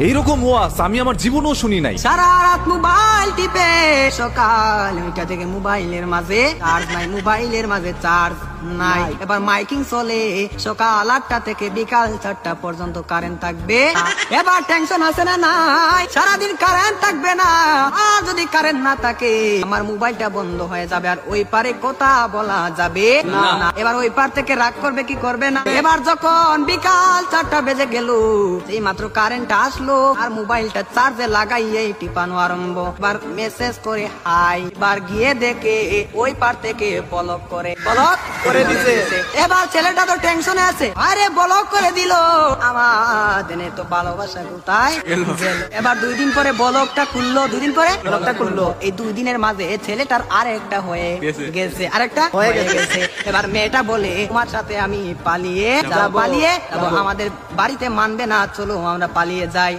এইরকম ওয়াজ আমি আমার জীবনেও শুনি নাই। সারা রাত মোবাইল টিপে সকাল 9টা থেকে মোবাইলের মাঝে চার্জ নাই, মোবাইলের মাঝে চার্জ নাই। এবার মাইকিং চলে সকাল 8টা থেকে বিকাল 4টা পর্যন্ত কারেন্ট থাকবে। এবার টেনশন আছে না নাই, সারাদিন কারেন্ট থাকবে না। আর যদি কারেন্ট না থাকে আমার মোবাইলটা বন্ধ হয়ে যাবে, আর ওই পারে কথা বলা যাবে না। এবার ওই পার থেকে রাগ করবে কি করবে না। এবার যখন বিকাল 4টা বেজে গেল, এই মাত্র কারেন্ট আসলো আর মোবাইলটা চার্জে লাগাইয়েই টিপানো আরম্ভ। এবার মেসেজ করে হাই, এবার গিয়ে দেখে ওই পার থেকে ব্লক করে দিছে। এবার ছেলেটা তো টেনশনে আছে, আরে ব্লক করে দিল, আমার দেনে তো ভালোবাসা কোথায়। এবার 2 দিন পরে ব্লকটা খুললো, 2 দিন পরে ব্লকটা খুললো। এই 2 দিনের মাঝে ছেলেটার আরেকটা হয়ে গেছে, আরেকটা হয়ে গেছে। এবার মেয়েটা বলে তোমার সাথে আমি পালিয়ে যাবো, আমাদের বাড়িতে মানবে না, চলো আমরা পালিয়ে যাই।